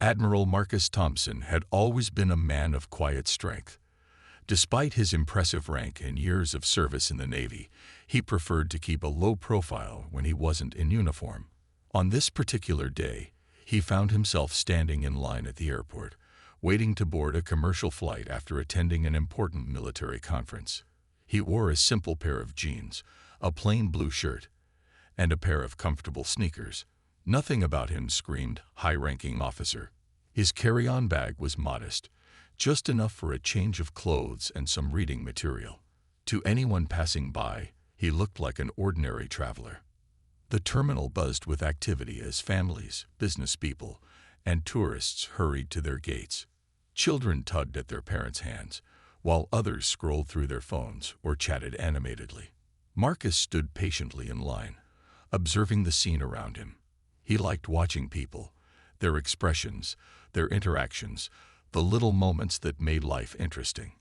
Admiral Marcus Thompson had always been a man of quiet strength. Despite his impressive rank and years of service in the Navy, he preferred to keep a low profile when he wasn't in uniform. On this particular day, he found himself standing in line at the airport, waiting to board a commercial flight after attending an important military conference. He wore a simple pair of jeans, a plain blue shirt, and a pair of comfortable sneakers. Nothing about him screamed high-ranking officer. His carry-on bag was modest, just enough for a change of clothes and some reading material. To anyone passing by, he looked like an ordinary traveler. The terminal buzzed with activity as families, business people, and tourists hurried to their gates. Children tugged at their parents' hands, while others scrolled through their phones or chatted animatedly. Marcus stood patiently in line, observing the scene around him. He liked watching people, their expressions, their interactions, the little moments that made life interesting.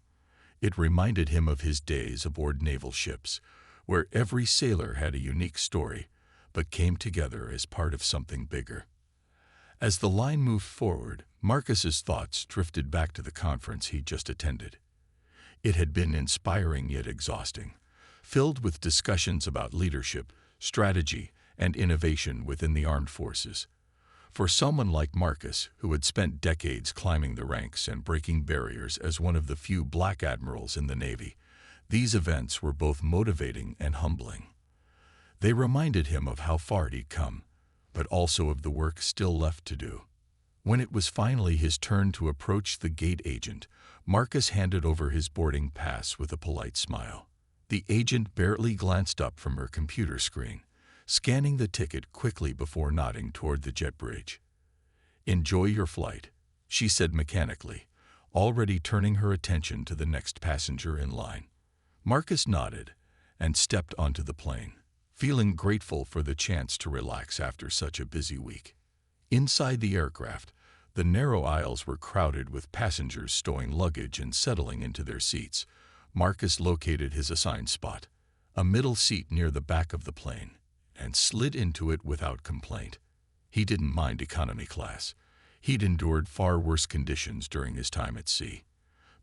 It reminded him of his days aboard naval ships, where every sailor had a unique story, but came together as part of something bigger. As the line moved forward, Marcus's thoughts drifted back to the conference he'd just attended. It had been inspiring yet exhausting, filled with discussions about leadership, strategy, and innovation within the armed forces. For someone like Marcus, who had spent decades climbing the ranks and breaking barriers as one of the few black admirals in the Navy, these events were both motivating and humbling. They reminded him of how far he'd come, but also of the work still left to do. When it was finally his turn to approach the gate agent, Marcus handed over his boarding pass with a polite smile. The agent barely glanced up from her computer screen, scanning the ticket quickly before nodding toward the jet bridge. "Enjoy your flight," she said mechanically, already turning her attention to the next passenger in line. Marcus nodded and stepped onto the plane, feeling grateful for the chance to relax after such a busy week. Inside the aircraft, the narrow aisles were crowded with passengers stowing luggage and settling into their seats. Marcus located his assigned spot, a middle seat near the back of the plane, and slid into it without complaint. He didn't mind economy class. He'd endured far worse conditions during his time at sea.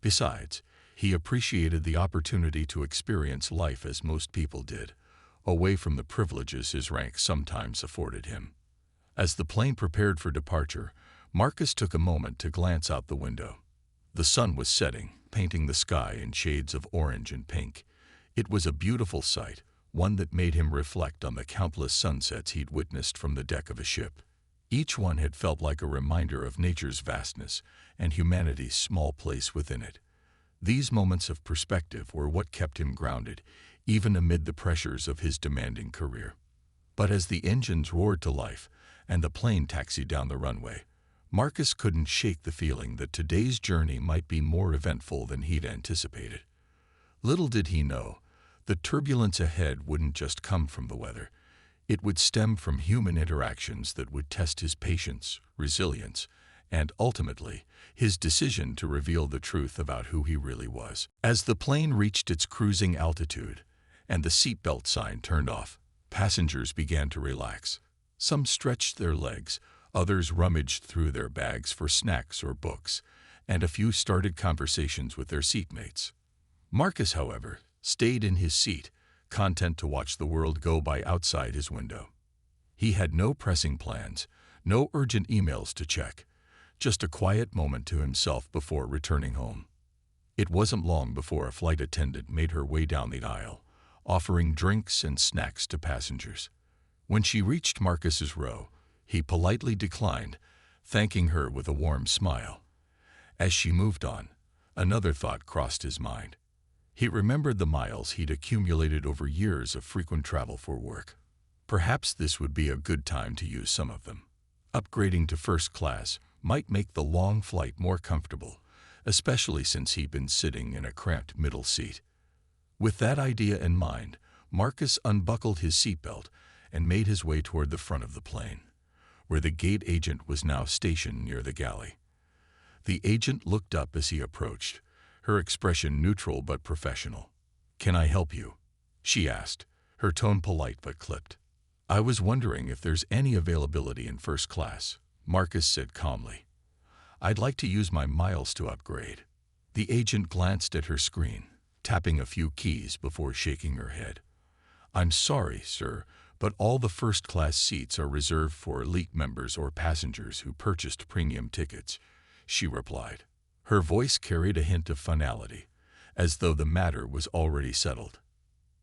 Besides, he appreciated the opportunity to experience life as most people did, away from the privileges his rank sometimes afforded him. As the plane prepared for departure, Marcus took a moment to glance out the window. The sun was setting, painting the sky in shades of orange and pink. It was a beautiful sight, one that made him reflect on the countless sunsets he'd witnessed from the deck of a ship. Each one had felt like a reminder of nature's vastness and humanity's small place within it. These moments of perspective were what kept him grounded, even amid the pressures of his demanding career. But as the engines roared to life and the plane taxied down the runway, Marcus couldn't shake the feeling that today's journey might be more eventful than he'd anticipated. Little did he know, the turbulence ahead wouldn't just come from the weather. It would stem from human interactions that would test his patience, resilience, and ultimately, his decision to reveal the truth about who he really was. As the plane reached its cruising altitude and the seatbelt sign turned off, passengers began to relax. Some stretched their legs, others rummaged through their bags for snacks or books, and a few started conversations with their seatmates. Marcus, however, stayed in his seat, content to watch the world go by outside his window. He had no pressing plans, no urgent emails to check, just a quiet moment to himself before returning home. It wasn't long before a flight attendant made her way down the aisle, offering drinks and snacks to passengers. When she reached Marcus's row, he politely declined, thanking her with a warm smile. As she moved on, another thought crossed his mind. He remembered the miles he'd accumulated over years of frequent travel for work. Perhaps this would be a good time to use some of them. Upgrading to first class might make the long flight more comfortable, especially since he'd been sitting in a cramped middle seat. With that idea in mind, Marcus unbuckled his seatbelt and made his way toward the front of the plane, where the gate agent was now stationed near the galley. The agent looked up as he approached, her expression neutral but professional. "Can I help you?" she asked, her tone polite but clipped. "I was wondering if there's any availability in first class," Marcus said calmly. I'd like to use my miles to upgrade. The agent glanced at her screen, tapping a few keys before shaking her head. I'm sorry, sir, but all the first-class seats are reserved for elite members or passengers who purchased premium tickets, she replied. Her voice carried a hint of finality, as though the matter was already settled.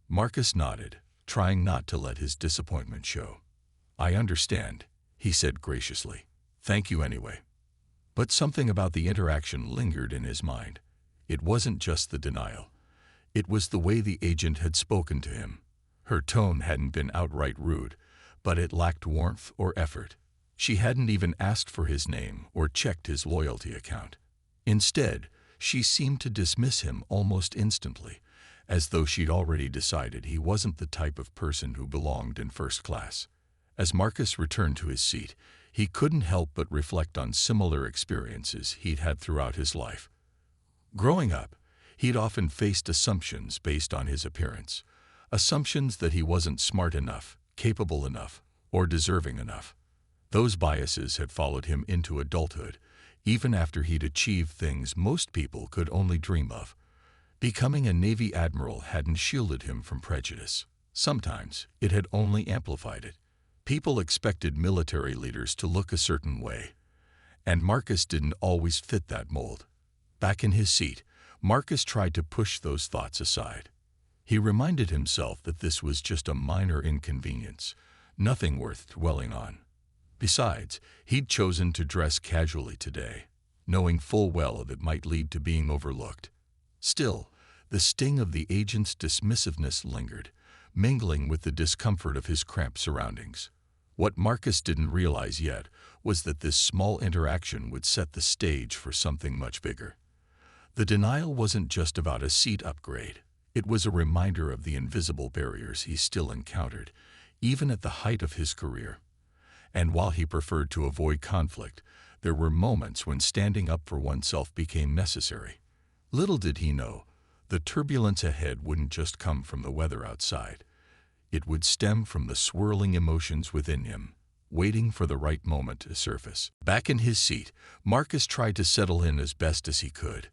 Marcus nodded, trying not to let his disappointment show. I understand, he said graciously. Thank you anyway. But something about the interaction lingered in his mind. It wasn't just the denial. It was the way the agent had spoken to him. Her tone hadn't been outright rude, but it lacked warmth or effort. She hadn't even asked for his name or checked his loyalty account. Instead, she seemed to dismiss him almost instantly, as though she'd already decided he wasn't the type of person who belonged in first class. As Marcus returned to his seat, he couldn't help but reflect on similar experiences he'd had throughout his life. Growing up, he'd often faced assumptions based on his appearance, assumptions that he wasn't smart enough, capable enough, or deserving enough. Those biases had followed him into adulthood, even after he'd achieved things most people could only dream of. Becoming a Navy admiral hadn't shielded him from prejudice. Sometimes it had only amplified it. People expected military leaders to look a certain way, and Marcus didn't always fit that mold. Back in his seat, Marcus tried to push those thoughts aside. He reminded himself that this was just a minor inconvenience, nothing worth dwelling on. Besides, he'd chosen to dress casually today, knowing full well that it might lead to being overlooked. Still, the sting of the agent's dismissiveness lingered, mingling with the discomfort of his cramped surroundings. What Marcus didn't realize yet was that this small interaction would set the stage for something much bigger. The denial wasn't just about a seat upgrade. It was a reminder of the invisible barriers he still encountered, even at the height of his career. And while he preferred to avoid conflict, there were moments when standing up for oneself became necessary. Little did he know, the turbulence ahead wouldn't just come from the weather outside. It would stem from the swirling emotions within him, waiting for the right moment to surface. Back in his seat, Marcus tried to settle in as best as he could.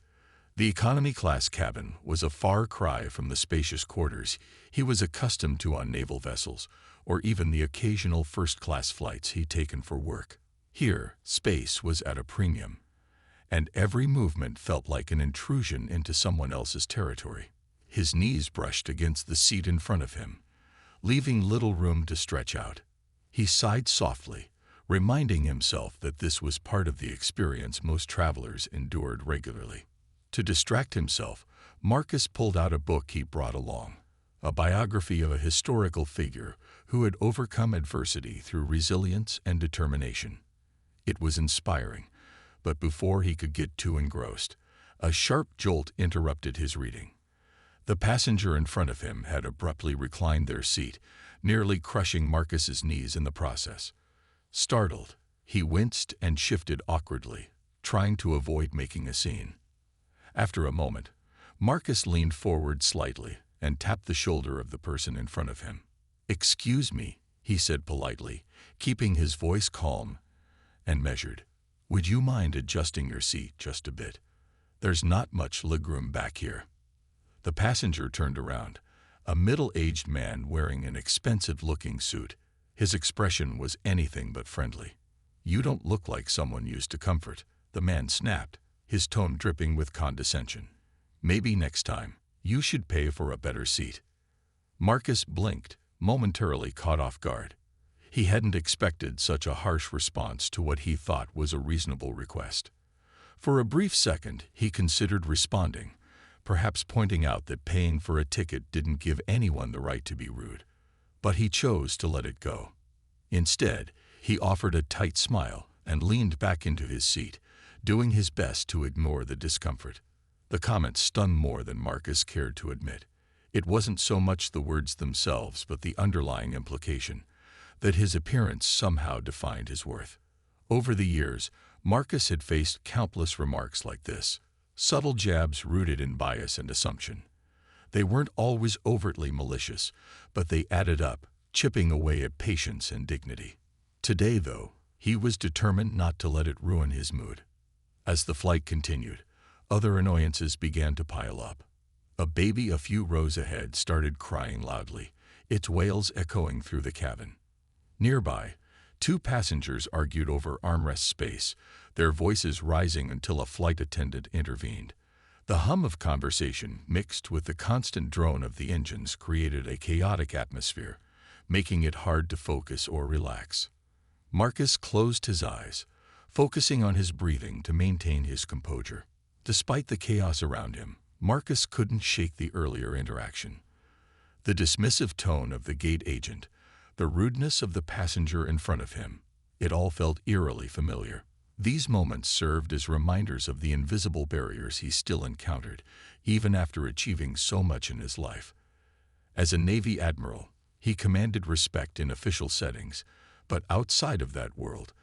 The economy-class cabin was a far cry from the spacious quarters he was accustomed to on naval vessels, or even the occasional first-class flights he'd taken for work. Here, space was at a premium, and every movement felt like an intrusion into someone else's territory. His knees brushed against the seat in front of him, leaving little room to stretch out. He sighed softly, reminding himself that this was part of the experience most travelers endured regularly. To distract himself, Marcus pulled out a book he brought along, a biography of a historical figure who had overcome adversity through resilience and determination. It was inspiring, but before he could get too engrossed, a sharp jolt interrupted his reading. The passenger in front of him had abruptly reclined their seat, nearly crushing Marcus's knees in the process. Startled, he winced and shifted awkwardly, trying to avoid making a scene. After a moment, Marcus leaned forward slightly and tapped the shoulder of the person in front of him. "Excuse me," he said politely, keeping his voice calm and measured. "Would you mind adjusting your seat just a bit? There's not much legroom back here." The passenger turned around, a middle-aged man wearing an expensive-looking suit. His expression was anything but friendly. "You don't look like someone used to comfort," the man snapped, his tone dripping with condescension. "Maybe next time, you should pay for a better seat." Marcus blinked, momentarily caught off guard. He hadn't expected such a harsh response to what he thought was a reasonable request. For a brief second, he considered responding, perhaps pointing out that paying for a ticket didn't give anyone the right to be rude. But he chose to let it go. Instead, he offered a tight smile and leaned back into his seat, doing his best to ignore the discomfort. The comment stung more than Marcus cared to admit. It wasn't so much the words themselves, but the underlying implication, that his appearance somehow defined his worth. Over the years, Marcus had faced countless remarks like this, subtle jabs rooted in bias and assumption. They weren't always overtly malicious, but they added up, chipping away at patience and dignity. Today, though, he was determined not to let it ruin his mood. As the flight continued, other annoyances began to pile up. A baby a few rows ahead started crying loudly, its wails echoing through the cabin. Nearby, two passengers argued over armrest space, their voices rising until a flight attendant intervened. The hum of conversation, mixed with the constant drone of the engines, created a chaotic atmosphere, making it hard to focus or relax. Marcus closed his eyes, focusing on his breathing to maintain his composure. Despite the chaos around him, Marcus couldn't shake the earlier interaction. The dismissive tone of the gate agent, the rudeness of the passenger in front of him, it all felt eerily familiar. These moments served as reminders of the invisible barriers he still encountered, even after achieving so much in his life. As a Navy admiral, he commanded respect in official settings, but outside of that world,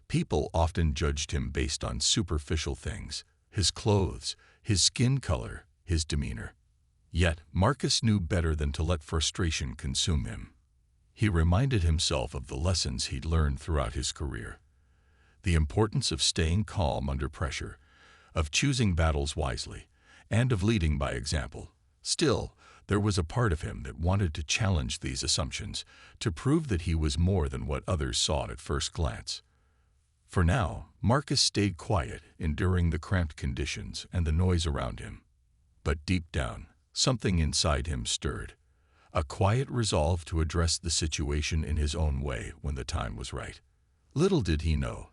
people often judged him based on superficial things: his clothes, his skin color, his demeanor. Yet, Marcus knew better than to let frustration consume him. He reminded himself of the lessons he'd learned throughout his career. The importance of staying calm under pressure, of choosing battles wisely, and of leading by example. Still, there was a part of him that wanted to challenge these assumptions, to prove that he was more than what others saw at first glance. For now, Marcus stayed quiet, enduring the cramped conditions and the noise around him. But deep down, something inside him stirred, a quiet resolve to address the situation in his own way when the time was right. Little did he know,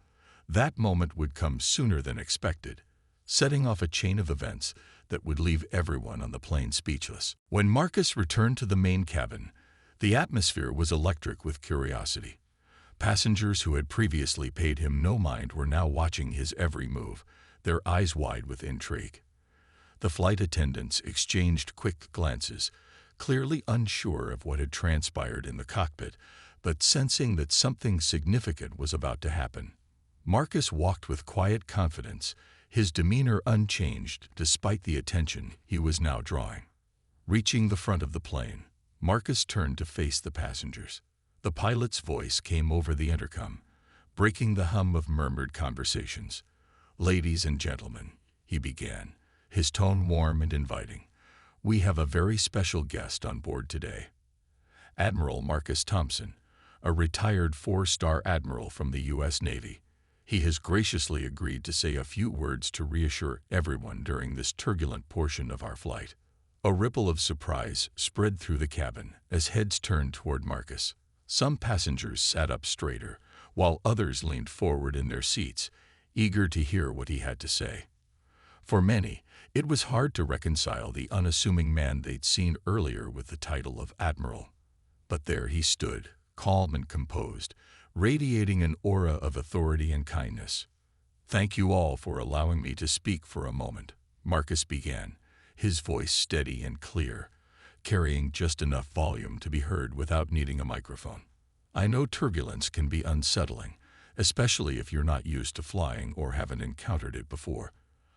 that moment would come sooner than expected, setting off a chain of events that would leave everyone on the plane speechless. When Marcus returned to the main cabin, the atmosphere was electric with curiosity. Passengers who had previously paid him no mind were now watching his every move, their eyes wide with intrigue. The flight attendants exchanged quick glances, clearly unsure of what had transpired in the cockpit, but sensing that something significant was about to happen. Marcus walked with quiet confidence, his demeanor unchanged despite the attention he was now drawing. Reaching the front of the plane, Marcus turned to face the passengers. The pilot's voice came over the intercom, breaking the hum of murmured conversations. "Ladies and gentlemen," he began, his tone warm and inviting, "we have a very special guest on board today. Admiral Marcus Thompson, a retired 4-star admiral from the U.S. Navy. He has graciously agreed to say a few words to reassure everyone during this turbulent portion of our flight." A ripple of surprise spread through the cabin as heads turned toward Marcus. Some passengers sat up straighter, while others leaned forward in their seats, eager to hear what he had to say. For many, it was hard to reconcile the unassuming man they'd seen earlier with the title of Admiral. But there he stood, calm and composed, radiating an aura of authority and kindness. "Thank you all for allowing me to speak for a moment," Marcus began, his voice steady and clear, carrying just enough volume to be heard without needing a microphone. "I know turbulence can be unsettling, especially if you're not used to flying or haven't encountered it before.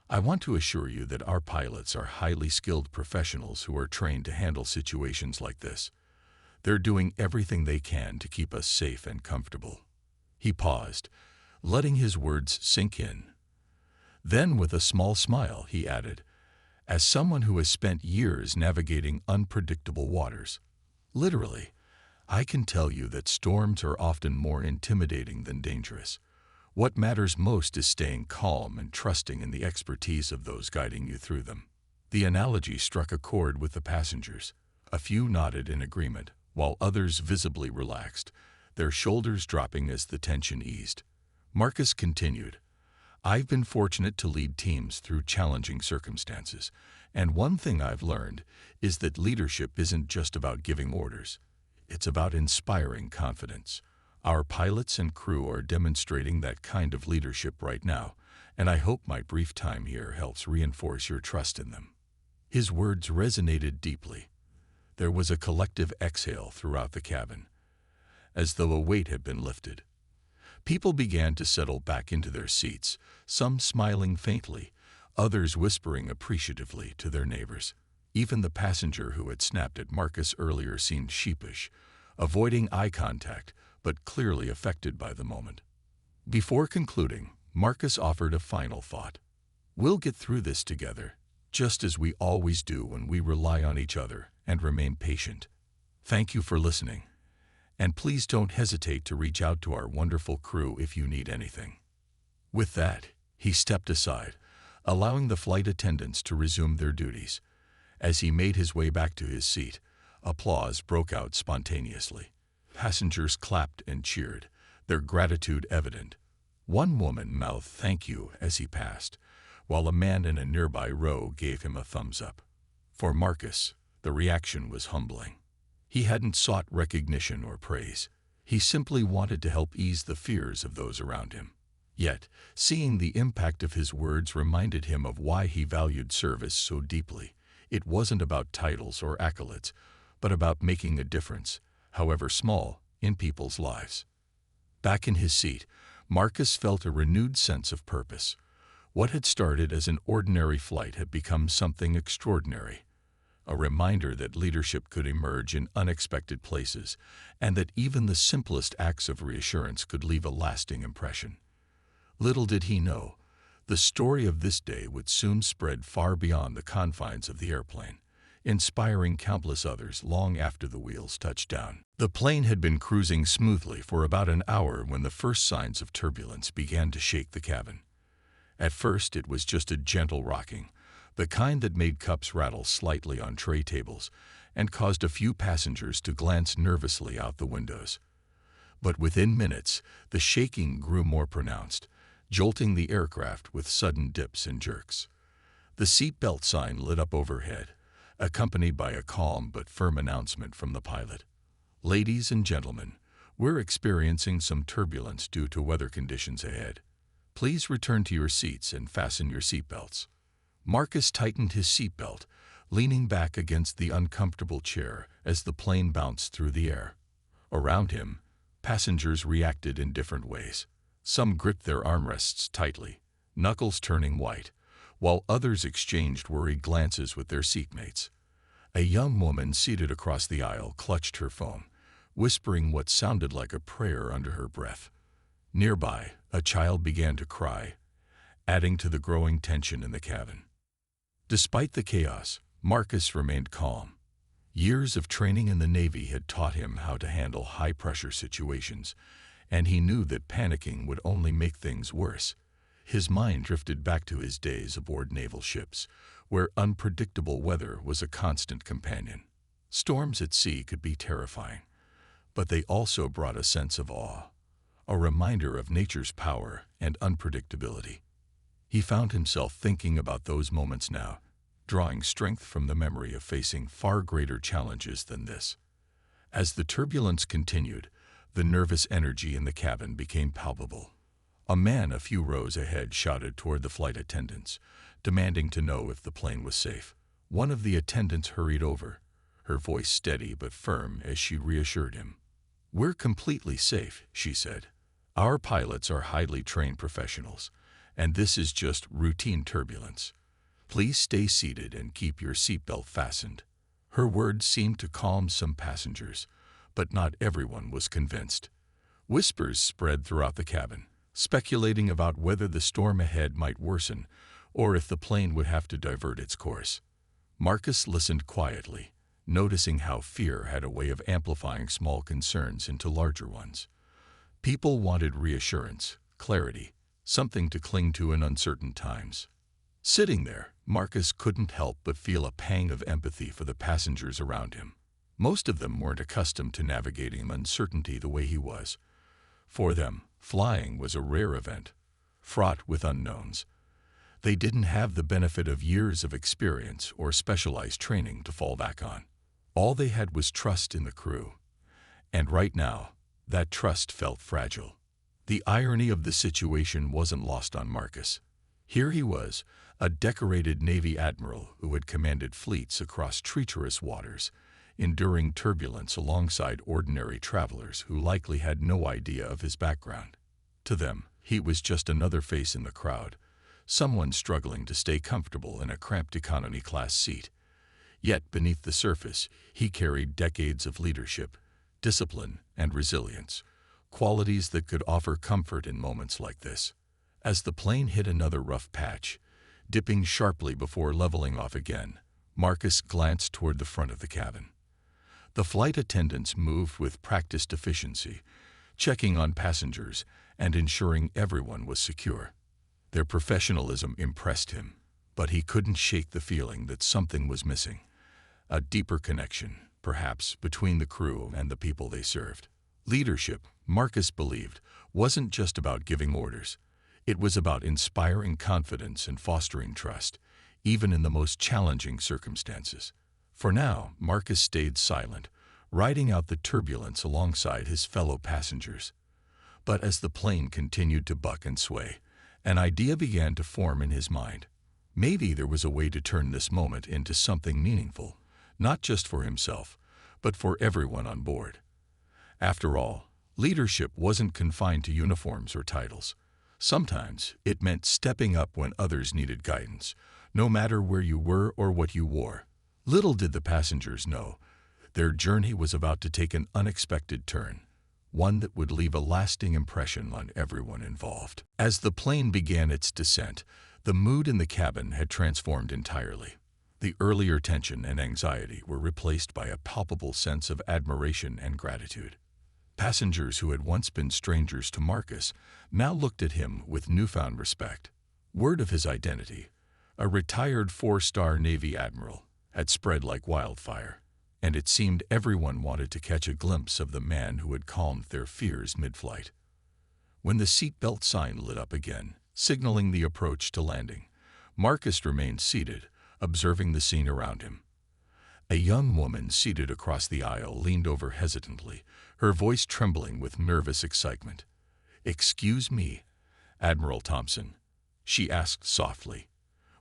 I want to assure you that our pilots are highly skilled professionals who are trained to handle situations like this. They're doing everything they can to keep us safe and comfortable." He paused, letting his words sink in. Then, with a small smile, he added, "As someone who has spent years navigating unpredictable waters, literally, I can tell you that storms are often more intimidating than dangerous. What matters most is staying calm and trusting in the expertise of those guiding you through them." The analogy struck a chord with the passengers. A few nodded in agreement, while others visibly relaxed, their shoulders dropping as the tension eased. Marcus continued, "I've been fortunate to lead teams through challenging circumstances, and one thing I've learned is that leadership isn't just about giving orders. It's about inspiring confidence. Our pilots and crew are demonstrating that kind of leadership right now, and I hope my brief time here helps reinforce your trust in them." His words resonated deeply. There was a collective exhale throughout the cabin, as though a weight had been lifted. People began to settle back into their seats, some smiling faintly, others whispering appreciatively to their neighbors. Even the passenger who had snapped at Marcus earlier seemed sheepish, avoiding eye contact, but clearly affected by the moment. Before concluding, Marcus offered a final thought. We'll get through this together, just as we always do when we rely on each other and remain patient. Thank you for listening, and please don't hesitate to reach out to our wonderful crew if you need anything. With that, he stepped aside, allowing the flight attendants to resume their duties. As he made his way back to his seat, applause broke out spontaneously. Passengers clapped and cheered, their gratitude evident. One woman mouthed thank you as he passed, while a man in a nearby row gave him a thumbs up. For Marcus, the reaction was humbling. He hadn't sought recognition or praise. He simply wanted to help ease the fears of those around him. Yet, seeing the impact of his words reminded him of why he valued service so deeply. It wasn't about titles or accolades, but about making a difference, however small, in people's lives. Back in his seat, Marcus felt a renewed sense of purpose. What had started as an ordinary flight had become something extraordinary. A reminder that leadership could emerge in unexpected places, and that even the simplest acts of reassurance could leave a lasting impression. Little did he know, the story of this day would soon spread far beyond the confines of the airplane, inspiring countless others long after the wheels touched down. The plane had been cruising smoothly for about an hour when the first signs of turbulence began to shake the cabin. At first, it was just a gentle rocking, the kind that made cups rattle slightly on tray tables and caused a few passengers to glance nervously out the windows. But within minutes, the shaking grew more pronounced, jolting the aircraft with sudden dips and jerks. The seatbelt sign lit up overhead, accompanied by a calm but firm announcement from the pilot. Ladies and gentlemen, we're experiencing some turbulence due to weather conditions ahead. Please return to your seats and fasten your seatbelts. Marcus tightened his seatbelt, leaning back against the uncomfortable chair as the plane bounced through the air. Around him, passengers reacted in different ways. Some gripped their armrests tightly, knuckles turning white, while others exchanged worried glances with their seatmates. A young woman seated across the aisle clutched her phone, whispering what sounded like a prayer under her breath. Nearby, a child began to cry, adding to the growing tension in the cabin. Despite the chaos, Marcus remained calm. Years of training in the Navy had taught him how to handle high-pressure situations, and he knew that panicking would only make things worse. His mind drifted back to his days aboard naval ships, where unpredictable weather was a constant companion. Storms at sea could be terrifying, but they also brought a sense of awe, a reminder of nature's power and unpredictability. He found himself thinking about those moments now, drawing strength from the memory of facing far greater challenges than this. As the turbulence continued, the nervous energy in the cabin became palpable. A man a few rows ahead shouted toward the flight attendants, demanding to know if the plane was safe. One of the attendants hurried over, her voice steady but firm as she reassured him. "We're completely safe," she said. "Our pilots are highly trained professionals, and this is just routine turbulence. Please stay seated and keep your seatbelt fastened." Her words seemed to calm some passengers, but not everyone was convinced. Whispers spread throughout the cabin, speculating about whether the storm ahead might worsen or if the plane would have to divert its course. Marcus listened quietly, noticing how fear had a way of amplifying small concerns into larger ones. People wanted reassurance, clarity, something to cling to in uncertain times. Sitting there, Marcus couldn't help but feel a pang of empathy for the passengers around him. Most of them weren't accustomed to navigating uncertainty the way he was. For them, flying was a rare event, fraught with unknowns. They didn't have the benefit of years of experience or specialized training to fall back on. All they had was trust in the crew. And right now, that trust felt fragile. The irony of the situation wasn't lost on Marcus. Here he was, a decorated Navy admiral who had commanded fleets across treacherous waters, enduring turbulence alongside ordinary travelers who likely had no idea of his background. To them, he was just another face in the crowd, someone struggling to stay comfortable in a cramped economy-class seat. Yet beneath the surface, he carried decades of leadership, discipline, and resilience, qualities that could offer comfort in moments like this. As the plane hit another rough patch, dipping sharply before leveling off again. Marcus glanced toward the front of the cabin. The flight attendants moved with practiced efficiency, checking on passengers and ensuring everyone was secure. Their professionalism impressed him, but he couldn't shake the feeling that something was missing. A deeper connection, perhaps, between the crew and the people they served. Leadership, Marcus believed, wasn't just about giving orders. It was about inspiring confidence and fostering trust, even in the most challenging circumstances. For now, Marcus stayed silent, riding out the turbulence alongside his fellow passengers. But as the plane continued to buck and sway, an idea began to form in his mind. Maybe there was a way to turn this moment into something meaningful, not just for himself, but for everyone on board. After all, leadership wasn't confined to uniforms or titles. Sometimes it meant stepping up when others needed guidance, no matter where you were or what you wore. Little did the passengers know, their journey was about to take an unexpected turn, one that would leave a lasting impression on everyone involved. As the plane began its descent, the mood in the cabin had transformed entirely. The earlier tension and anxiety were replaced by a palpable sense of admiration and gratitude. Passengers who had once been strangers to Marcus now looked at him with newfound respect. Word of his identity, a retired 4-star Navy admiral, had spread like wildfire, and it seemed everyone wanted to catch a glimpse of the man who had calmed their fears mid-flight. When the seatbelt sign lit up again, signaling the approach to landing, Marcus remained seated, observing the scene around him. A young woman seated across the aisle leaned over hesitantly, her voice trembling with nervous excitement. "Excuse me, Admiral Thompson," she asked softly.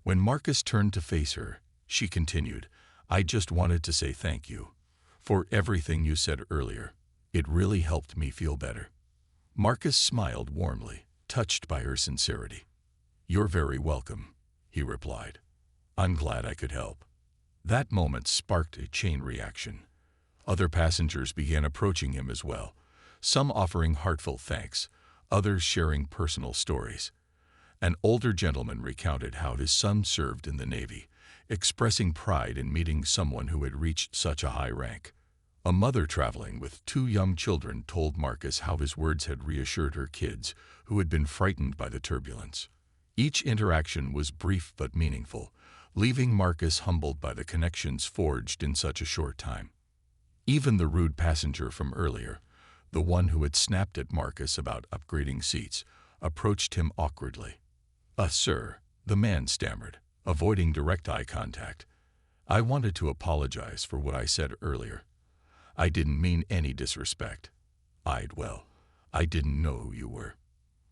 When Marcus turned to face her, she continued, "I just wanted to say thank you for everything you said earlier. It really helped me feel better." Marcus smiled warmly, touched by her sincerity. "You're very welcome," he replied. "I'm glad I could help." That moment sparked a chain reaction. Other passengers began approaching him as well, some offering heartfelt thanks, others sharing personal stories. An older gentleman recounted how his son served in the Navy, expressing pride in meeting someone who had reached such a high rank. A mother traveling with 2 young children told Marcus how his words had reassured her kids, who had been frightened by the turbulence. Each interaction was brief but meaningful, leaving Marcus humbled by the connections forged in such a short time. Even the rude passenger from earlier, the one who had snapped at Marcus about upgrading seats, approached him awkwardly. Sir," the man stammered, avoiding direct eye contact. "I wanted to apologize for what I said earlier. I didn't mean any disrespect. I didn't know who you were."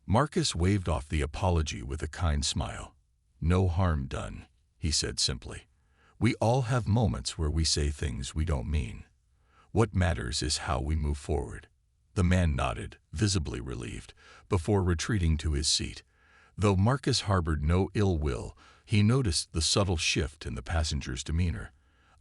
Marcus waved off the apology with a kind smile. "No harm done," he said simply. "We all have moments where we say things we don't mean. What matters is how we move forward." The man nodded, visibly relieved, before retreating to his seat. Though Marcus harbored no ill will, he noticed the subtle shift in the passenger's demeanor,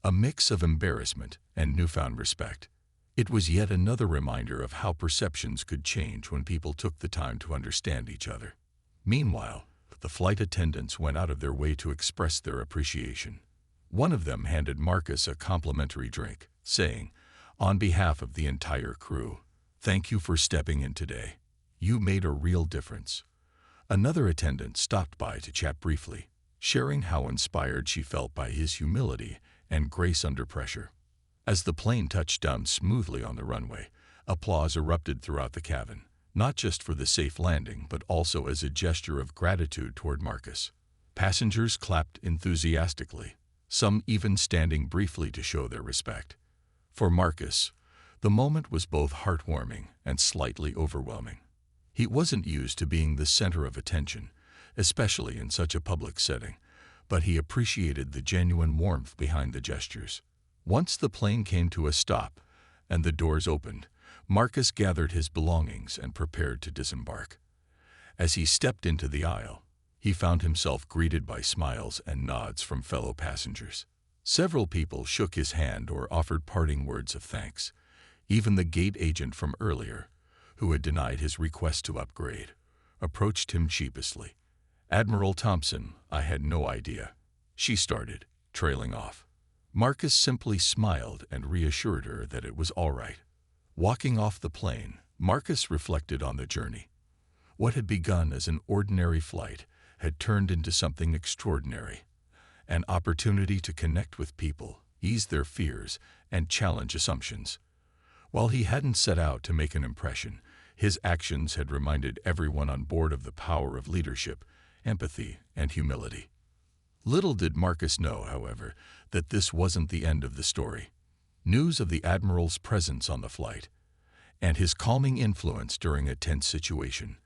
a mix of embarrassment and newfound respect. It was yet another reminder of how perceptions could change when people took the time to understand each other. Meanwhile, the flight attendants went out of their way to express their appreciation. One of them handed Marcus a complimentary drink, saying, "On behalf of the entire crew, thank you for stepping in today. You made a real difference." Another attendant stopped by to chat briefly, sharing how inspired she felt by his humility and grace under pressure. As the plane touched down smoothly on the runway, applause erupted throughout the cabin, not just for the safe landing but also as a gesture of gratitude toward Marcus. Passengers clapped enthusiastically, some even standing briefly to show their respect. For Marcus, the moment was both heartwarming and slightly overwhelming. He wasn't used to being the center of attention, especially in such a public setting, but he appreciated the genuine warmth behind the gestures. Once the plane came to a stop and the doors opened, Marcus gathered his belongings and prepared to disembark. As he stepped into the aisle, he found himself greeted by smiles and nods from fellow passengers. Several people shook his hand or offered parting words of thanks. Even the gate agent from earlier, who had denied his request to upgrade, approached him sheepishly. "Admiral Thompson, I had no idea," she started, trailing off. Marcus simply smiled and reassured her that it was all right. Walking off the plane, Marcus reflected on the journey. What had begun as an ordinary flight had turned into something extraordinary, an opportunity to connect with people, ease their fears, and challenge assumptions. While he hadn't set out to make an impression, his actions had reminded everyone on board of the power of leadership, empathy, and humility. Little did Marcus know, however, that this wasn't the end of the story. News of the Admiral's presence on the flight, and his calming influence during a tense situation,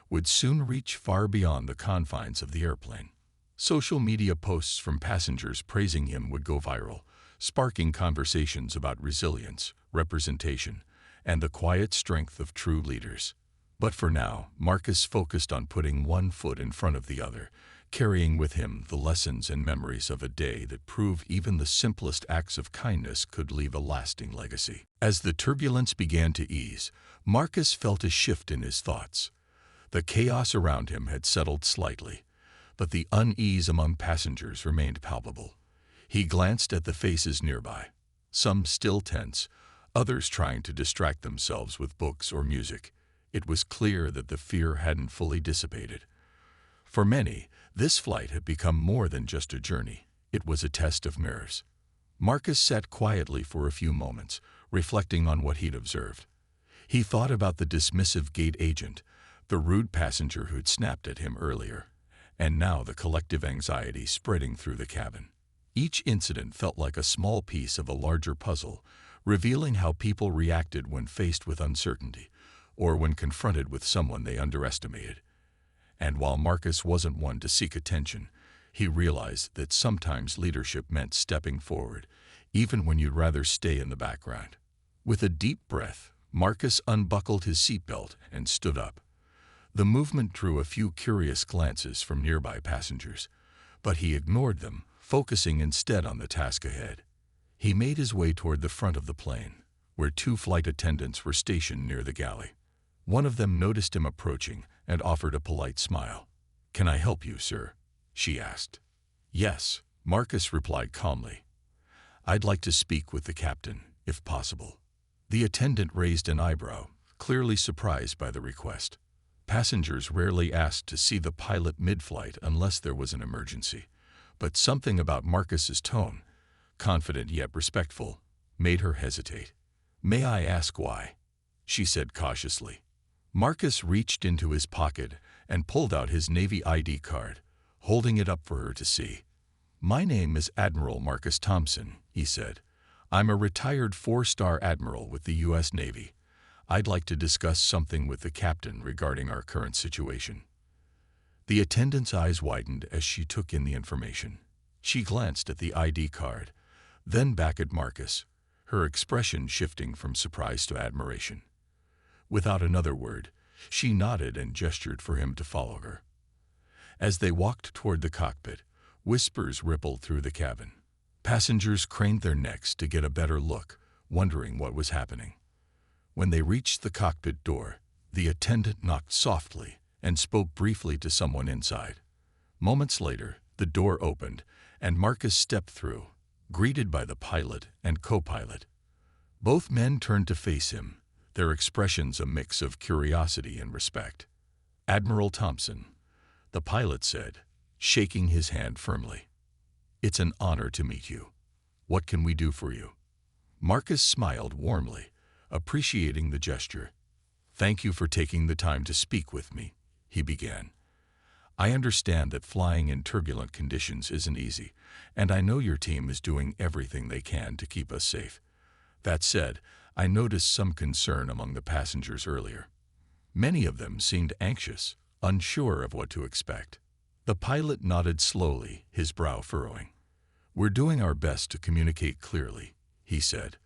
would soon reach far beyond the confines of the airplane. Social media posts from passengers praising him would go viral, sparking conversations about resilience, representation, and the quiet strength of true leaders. But for now, Marcus focused on putting one foot in front of the other, carrying with him the lessons and memories of a day that prove even the simplest acts of kindness could leave a lasting legacy. As the turbulence began to ease, Marcus felt a shift in his thoughts. The chaos around him had settled slightly, but the unease among passengers remained palpable. He glanced at the faces nearby, some still tense, others trying to distract themselves with books or music. It was clear that the fear hadn't fully dissipated. For many, this flight had become more than just a journey. It was a test of nerves. Marcus sat quietly for a few moments, reflecting on what he'd observed. He thought about the dismissive gate agent, the rude passenger who'd snapped at him earlier, and now the collective anxiety spreading through the cabin. Each incident felt like a small piece of a larger puzzle, revealing how people reacted when faced with uncertainty, or when confronted with someone they underestimated. And while Marcus wasn't one to seek attention, he realized that sometimes leadership meant stepping forward, even when you'd rather stay in the background. With a deep breath, Marcus unbuckled his seatbelt and stood up. The movement drew a few curious glances from nearby passengers, but he ignored them, focusing instead on the task ahead. He made his way toward the front of the plane, where two flight attendants were stationed near the galley. One of them noticed him approaching and offered a polite smile. "Can I help you, sir?" she asked. "Yes," Marcus replied calmly. "I'd like to speak with the captain, if possible." The attendant raised an eyebrow, clearly surprised by the request. Passengers rarely asked to see the pilot mid-flight unless there was an emergency, but something about Marcus's tone, confident yet respectful, made her hesitate. "May I ask why?" she said cautiously. Marcus reached into his pocket and pulled out his Navy ID card, holding it up for her to see. "My name is Admiral Marcus Thompson," he said. "I'm a retired 4-star admiral with the U.S. Navy. I'd like to discuss something with the captain regarding our current situation." The attendant's eyes widened as she took in the information. She glanced at the ID card, then back at Marcus, her expression shifting from surprise to admiration. Without another word, she nodded and gestured for him to follow her. As they walked toward the cockpit, whispers rippled through the cabin. Passengers craned their necks to get a better look, wondering what was happening. When they reached the cockpit door, the attendant knocked softly and spoke briefly to someone inside. Moments later, the door opened, and Marcus stepped through, greeted by the pilot and co-pilot. Both men turned to face him, their expressions a mix of curiosity and respect. "Admiral Thompson," the pilot said, shaking his hand firmly. "It's an honor to meet you. What can we do for you?" Marcus smiled warmly, appreciating the gesture. "Thank you for taking the time to speak with me," he began. "I understand that flying in turbulent conditions isn't easy, and I know your team is doing everything they can to keep us safe. That said, I noticed some concern among the passengers earlier. Many of them seemed anxious, unsure of what to expect." The pilot nodded slowly, his brow furrowing. "We're doing our best to communicate clearly," he said,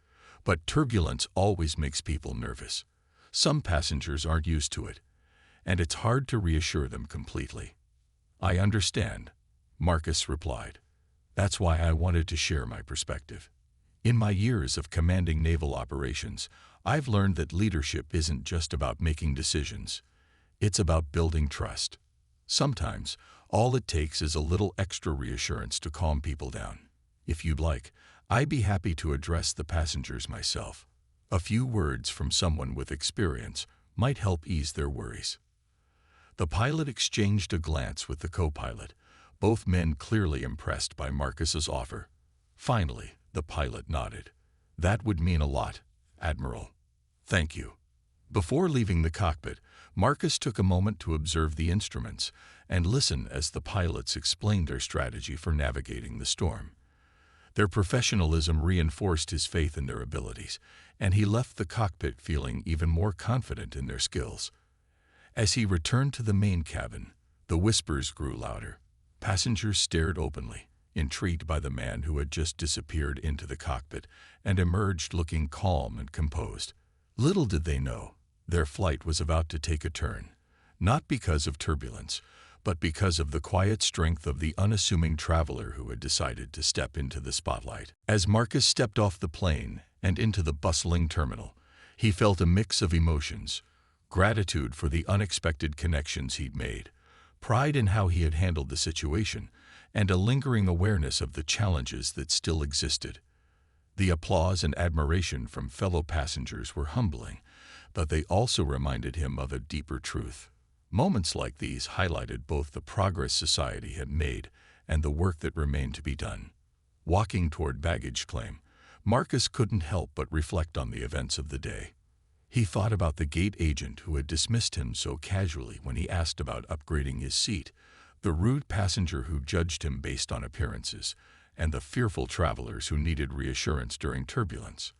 "but turbulence always makes people nervous. Some passengers aren't used to it, and it's hard to reassure them completely." "I understand," Marcus replied. "That's why I wanted to share my perspective. In my years of commanding naval operations, I've learned that leadership isn't just about making decisions. It's about building trust. Sometimes, All it takes is a little extra reassurance to calm people down. If you'd like, I'd be happy to address the passengers myself. A few words from someone with experience might help ease their worries." The pilot exchanged a glance with the co-pilot, both men clearly impressed by Marcus's offer. Finally, the pilot nodded. "That would mean a lot, Admiral. Thank you." Before leaving the cockpit, Marcus took a moment to observe the instruments and listen as the pilots explained their strategy for navigating the storm. Their professionalism reinforced his faith in their abilities, and he left the cockpit feeling even more confident in their skills. As he returned to the main cabin, the whispers grew louder. Passengers stared openly, intrigued by the man who had just disappeared into the cockpit and emerged looking calm and composed. Little did they know, their flight was about to take a turn, not because of turbulence, but because of the quiet strength of the unassuming traveler who had decided to step into the spotlight. As Marcus stepped off the plane and into the bustling terminal, he felt a mix of emotions: gratitude for the unexpected connections he'd made, pride in how he had handled the situation, and a lingering awareness of the challenges that still existed. The applause and admiration from fellow passengers were humbling, but they also reminded him of a deeper truth. Moments like these highlighted both the progress society had made and the work that remained to be done. Walking toward baggage claim, Marcus couldn't help but reflect on the events of the day. He thought about the gate agent who had dismissed him so casually when he asked about upgrading his seat, the rude passenger who judged him based on appearances, and the fearful travelers who needed reassurance during turbulence.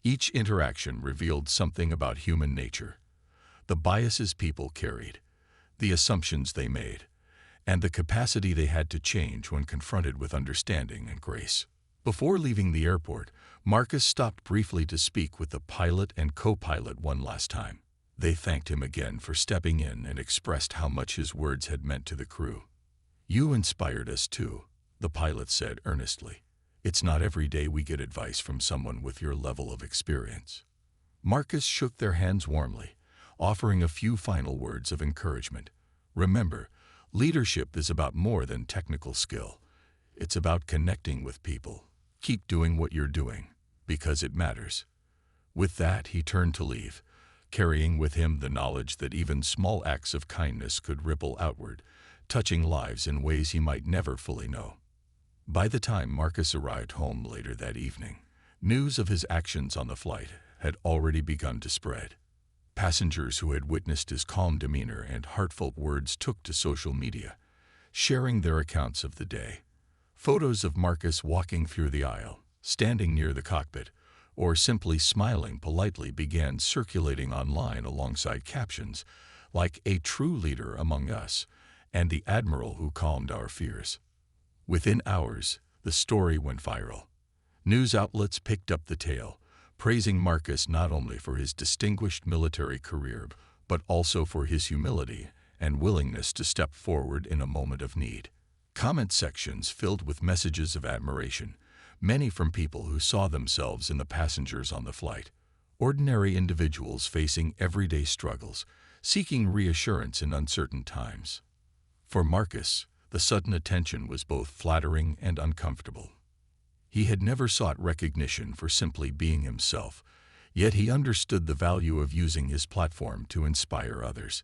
Each interaction revealed something about human nature: the biases people carried, the assumptions they made, and the capacity they had to change when confronted with understanding and grace. Before leaving the airport, Marcus stopped briefly to speak with the pilot and co-pilot one last time. They thanked him again for stepping in and expressed how much his words had meant to the crew. "You inspired us too," the pilot said earnestly. "It's not every day we get advice from someone with your level of experience." Marcus shook their hands warmly, offering a few final words of encouragement. "Remember, leadership is about more than technical skill. It's about connecting with people. Keep doing what you're doing, because it matters." With that, he turned to leave, carrying with him the knowledge that even small acts of kindness could ripple outward, touching lives in ways he might never fully know. By the time Marcus arrived home later that evening, news of his actions on the flight had already begun to spread. Passengers who had witnessed his calm demeanor and heartfelt words took to social media, sharing their accounts of the day. Photos of Marcus walking through the aisle, standing near the cockpit, or simply smiling politely began circulating online alongside captions like "A true leader among us" and "The Admiral who calmed our fears." Within hours, the story went viral. News outlets picked up the tale, praising Marcus not only for his distinguished military career, but also for his humility and willingness to step forward in a moment of need. Comment sections filled with messages of admiration, many from people who saw themselves in the passengers on the flight, ordinary individuals facing everyday struggles, seeking reassurance in uncertain times. For Marcus, the sudden attention was both flattering and uncomfortable. He had never sought recognition for simply being himself, yet he understood the value of using his platform to inspire others.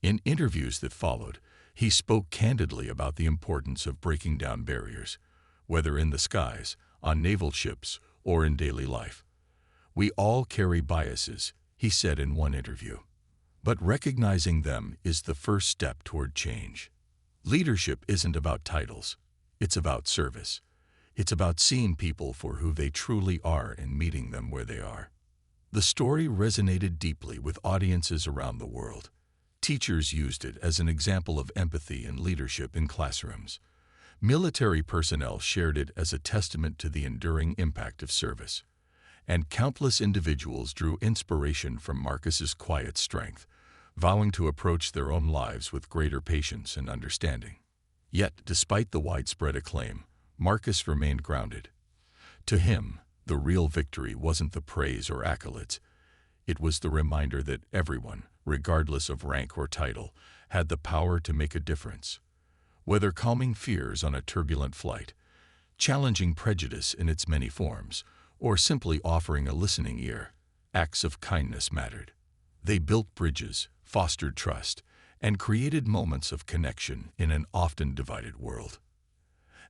In interviews that followed, he spoke candidly about the importance of breaking down barriers, whether in the skies, on naval ships, or in daily life. "We all carry biases," he said in one interview, "but recognizing them is the first step toward change." Leadership isn't about titles, it's about service. It's about seeing people for who they truly are and meeting them where they are. The story resonated deeply with audiences around the world. Teachers used it as an example of empathy and leadership in classrooms. Military personnel shared it as a testament to the enduring impact of service. And countless individuals drew inspiration from Marcus's quiet strength, vowing to approach their own lives with greater patience and understanding. Yet, despite the widespread acclaim, Marcus remained grounded. To him, the real victory wasn't the praise or accolades. It was the reminder that everyone, regardless of rank or title, had the power to make a difference. Whether calming fears on a turbulent flight, challenging prejudice in its many forms, or simply offering a listening ear, acts of kindness mattered. They built bridges, fostered trust, and created moments of connection in an often divided world.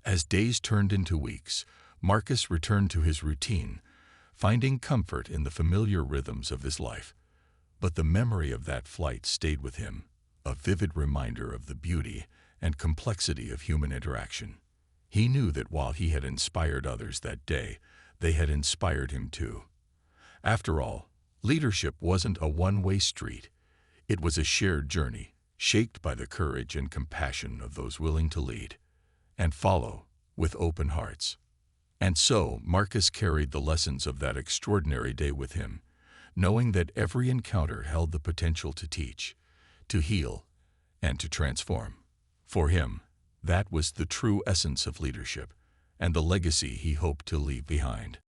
As days turned into weeks, Marcus returned to his routine, finding comfort in the familiar rhythms of his life. But the memory of that flight stayed with him, a vivid reminder of the beauty and complexity of human interaction. He knew that while he had inspired others that day, they had inspired him too. After all, leadership wasn't a one-way street. It was a shared journey, shaped by the courage and compassion of those willing to lead and follow with open hearts. And so Marcus carried the lessons of that extraordinary day with him, knowing that every encounter held the potential to teach, to heal, and to transform. For him, that was the true essence of leadership and the legacy he hoped to leave behind.